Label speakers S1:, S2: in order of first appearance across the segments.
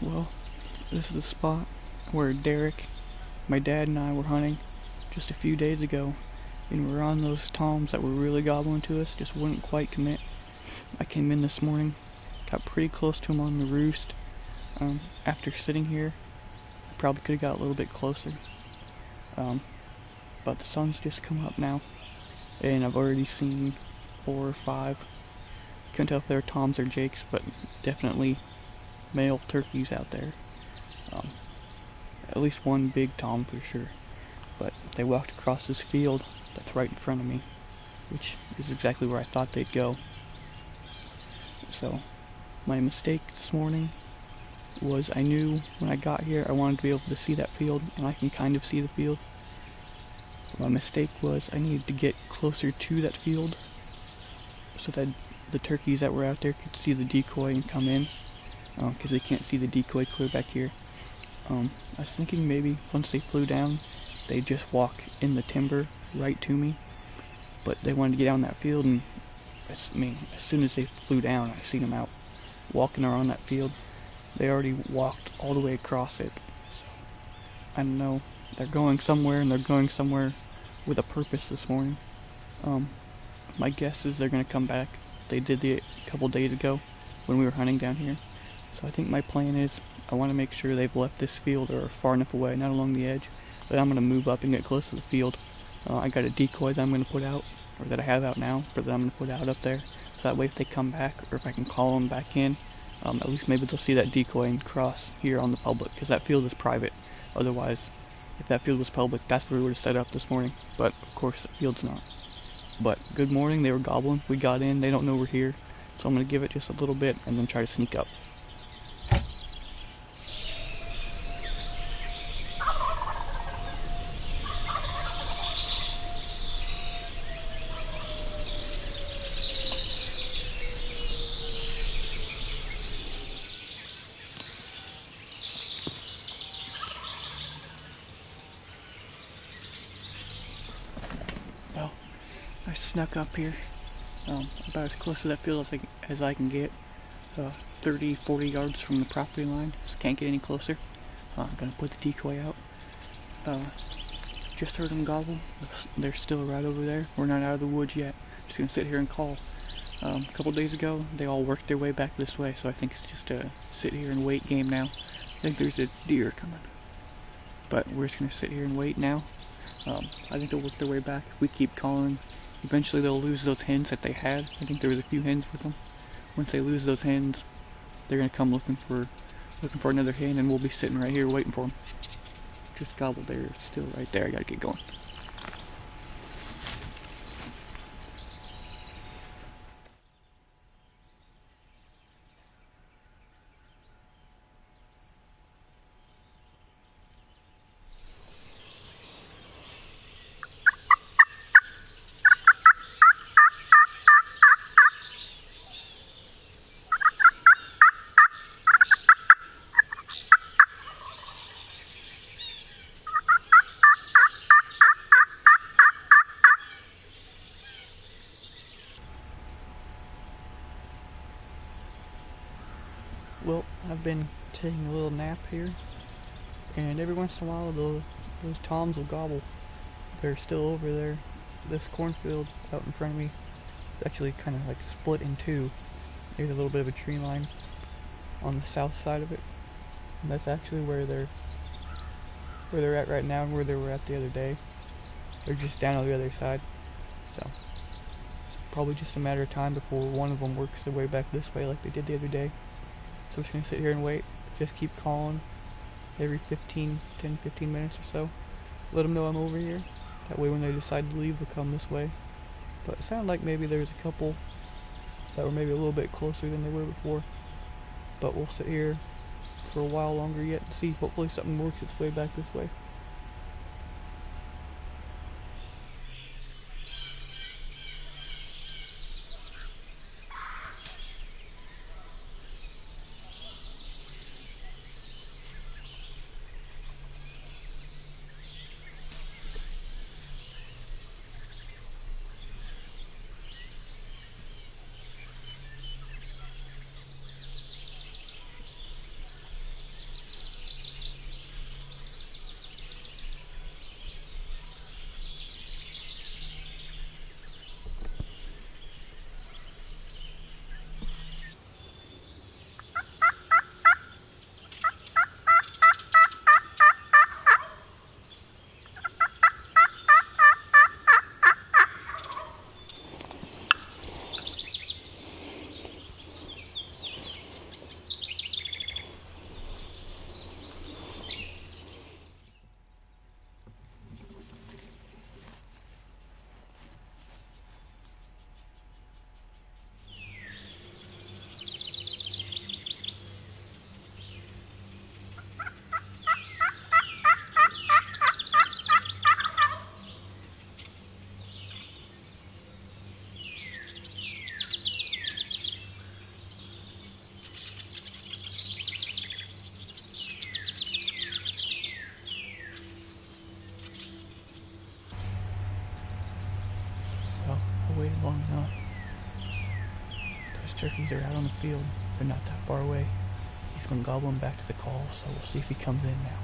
S1: Well, this is the spot where Derek, my dad, and I were hunting just a few days ago, and we were on those toms that were really gobbling to us, just wouldn't quite commit. I came in this morning, got pretty close to him on the roost. After sitting here, I probably could have got a little bit closer. But the sun's just come up now, and I've already seen 4 or 5. Couldn't tell if they're toms or jakes, but definitely male turkeys out there. At least one big tom for sure. But they walked across this field that's right in front of me, which is exactly where I thought they'd go. So, my mistake this morning was I knew when I got here I wanted to be able to see that field, and I can kind of see the field. My mistake was I needed to get closer to that field so that the turkeys that were out there could see the decoy and come in, because they can't see the decoy clear back here. I was thinking maybe once they flew down, they'd just walk in the timber right to me, but they wanted to get down that field, and as soon as they flew down, I seen them out walking around that field. They already walked all the way across it, so I don't know. They're going somewhere, and they're going somewhere with a purpose this morning. My guess is they're going to come back. They did a couple days ago when we were hunting down here. So I think my plan is I want to make sure they've left this field or far enough away, not along the edge, but I'm going to move up and get close to the field. I got a decoy that I'm going to put out, or that I have out now, but that I'm going to put out up there. So that way if they come back, or if I can call them back in, at least maybe they'll see that decoy and cross here on the public, because that field is private. Otherwise, if that field was public, that's where we would have set up this morning. But of course, the field's not. But good morning, they were gobbling. We got in, they don't know we're here. So I'm going to give it just a little bit and then try to sneak up. Well, I snuck up here, about as close to that field as I can get, 30, 40 yards from the property line. Just can't get any closer. I'm gonna put the decoy out. Just heard them gobble. They're still right over there. We're not out of the woods yet. Just gonna sit here and call. A couple days ago, they all worked their way back this way, so I think it's just a sit here and wait game now. I think there's a deer coming, but we're just gonna sit here and wait now. I think they'll work their way back. If we keep calling, eventually they'll lose those hens that they had. I think there was a few hens with them. Once they lose those hens, they're gonna come looking for another hen, and we'll be sitting right here waiting for them. Just gobbled. They're still right there. I gotta get going. Well, I've been taking a little nap here, and every once in a while those toms will gobble. They're still over there. This cornfield out in front of me is actually kind of like split in two. There's a little bit of a tree line on the south side of it, and that's actually where they're at right now and where they were at the other day. They're just down on the other side, so it's probably just a matter of time before one of them works their way back this way like they did the other day. So we're just going to sit here and wait. Just keep calling every 10, 15 minutes or so. Let them know I'm over here. That way when they decide to leave, they'll come this way. But it sounded like maybe there's a couple that were maybe a little bit closer than they were before. But we'll sit here for a while longer yet and see. Hopefully something works its way back this way. They're out on the field. They're not that far away. He's been gobbling back to the call, so we'll see if he comes in now.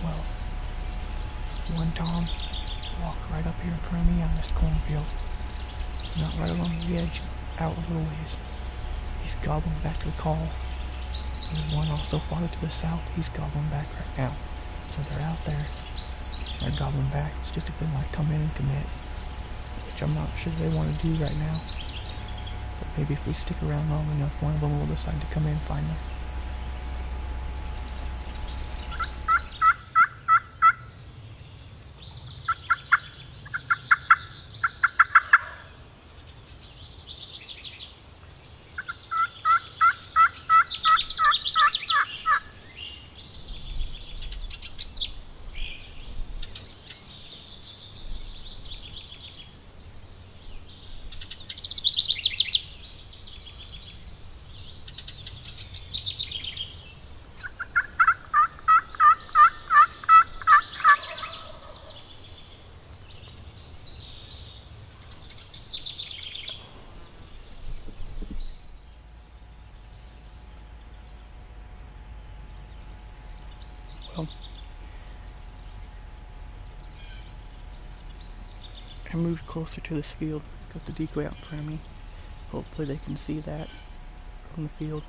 S1: Well, one tom walked right up here in front of me on this cornfield. Not right along the edge, out a little ways. He's gobbling back to the call. There's one also farther to the south. He's gobbling back right now. So they're out there. They're gobbling back. It's just if they want to come in and commit, which I'm not sure they want to do right now. But maybe if we stick around long enough, one of them will decide to come in finally. Well, I moved closer to this field, got the decoy out in front of me. Hopefully they can see that from the field.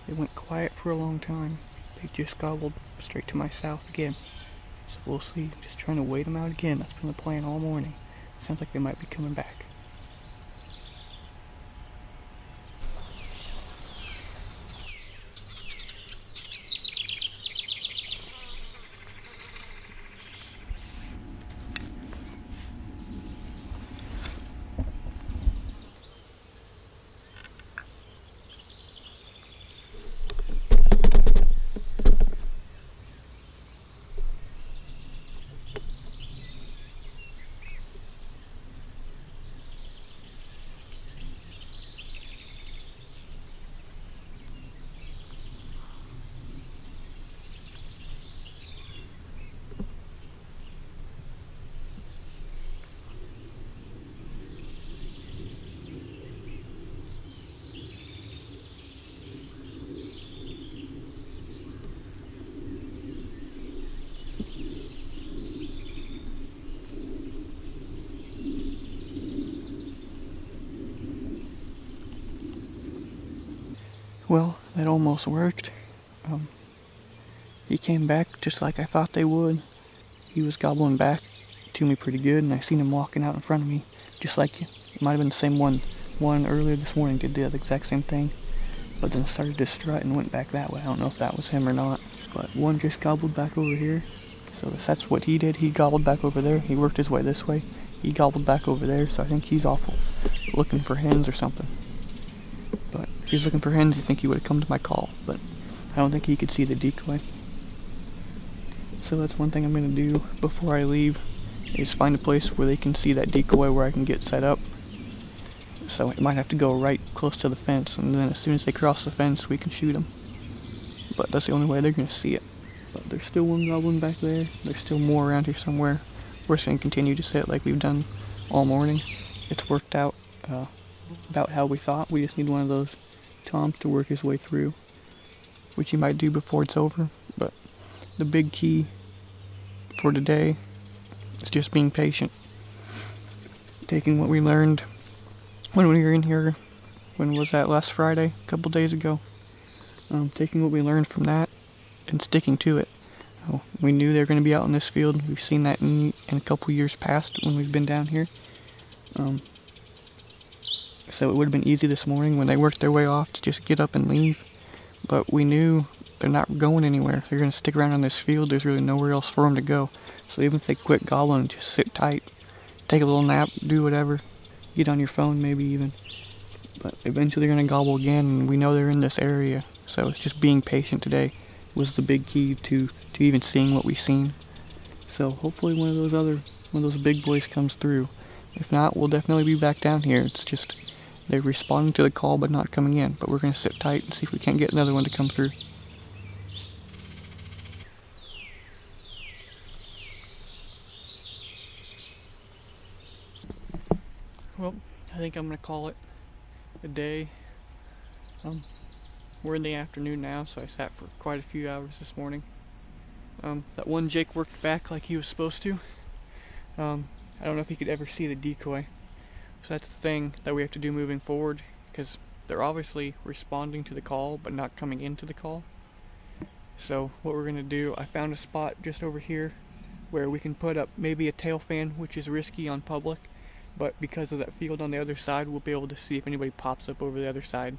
S1: They went quiet for a long time. They just gobbled straight to my south again. So we'll see. Just trying to wait them out again. That's been the plan all morning. Sounds like they might be coming back. Well, that almost worked. He came back just like I thought they would. He was gobbling back to me pretty good, and I seen him walking out in front of me, just like you. It might have been the same one. One earlier this morning did the exact same thing, but then started to strut and went back that way. I don't know if that was him or not, but one just gobbled back over here. So that's what he did. He gobbled back over there. He worked his way this way. He gobbled back over there, so I think he's awful looking for hens or something. But if he was looking for hens, you'd think he would have come to my call, but I don't think he could see the decoy. So that's one thing I'm going to do before I leave, is find a place where they can see that decoy where I can get set up. So it might have to go right close to the fence, and then as soon as they cross the fence, we can shoot them. But that's the only way they're going to see it. But there's still one goblin back there. There's still more around here somewhere. We're just going to continue to sit like we've done all morning. It's worked out about how we thought. We just need one of those toms to work his way through, which he might do before it's over. But the big key for today is just being patient. Taking what we learned when we were in here, when was that, last Friday, a couple days ago. Taking what we learned from that and sticking to it. We knew they were going to be out in this field. We've seen that in a couple years past when we've been down here. So it would have been easy this morning when they worked their way off to just get up and leave. But we knew they're not going anywhere. They're going to stick around on this field. There's really nowhere else for them to go. So even if they quit gobbling, just sit tight, take a little nap, do whatever, get on your phone maybe even. But eventually they're going to gobble again, and we know they're in this area. So it's just being patient today was the big key to to even seeing what we've seen. So hopefully one of those big boys comes through. If not, we'll definitely be back down here. It's just they're responding to the call but not coming in. But we're going to sit tight and see if we can't get another one to come through. Well, I think I'm going to call it a day. We're in the afternoon now, so I sat for quite a few hours this morning. That one Jake worked back like he was supposed to. I don't know if he could ever see the decoy. So that's the thing that we have to do moving forward, because they're obviously responding to the call but not coming into the call. So what we're going to do, I found a spot just over here where we can put up maybe a tail fan, which is risky on public, but because of that field on the other side, we'll be able to see if anybody pops up over the other side.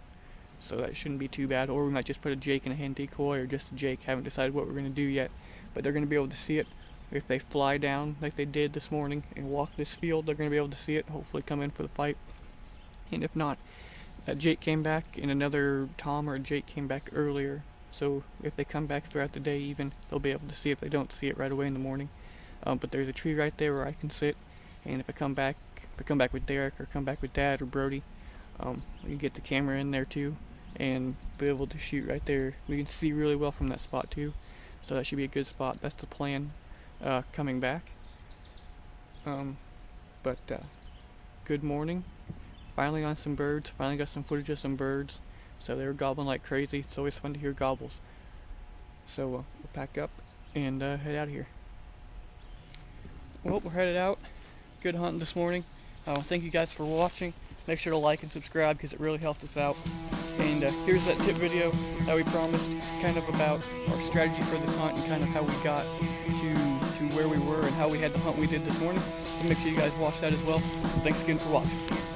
S1: So that shouldn't be too bad. Or we might just put a Jake and a hen decoy, or just a Jake. Haven't decided what we're going to do yet, but they're going to be able to see it. If they fly down like they did this morning and walk this field, they're going to be able to see it, hopefully come in for the fight. And if not, Jake came back, and another Tom or a Jake came back earlier. So if they come back throughout the day even, they'll be able to see it if they don't see it right away in the morning. But there's a tree right there where I can sit, and if I come back with Derek or come back with Dad or Brody, we can get the camera in there too and be able to shoot right there. We can see really well from that spot too, so that should be a good spot. That's the plan coming back. Good morning. Finally on some birds. Finally got some footage of some birds. So they were gobbling like crazy. It's always fun to hear gobbles. So we'll pack up and head out of here. Well, we're headed out. Good hunting this morning. Thank you guys for watching. Make sure to like and subscribe because it really helped us out. And here's that tip video that we promised, kind of about our strategy for this hunt and kind of how we got to where we were and how we had the hunt we did this morning. So make sure you guys watch that as well. Thanks again for watching.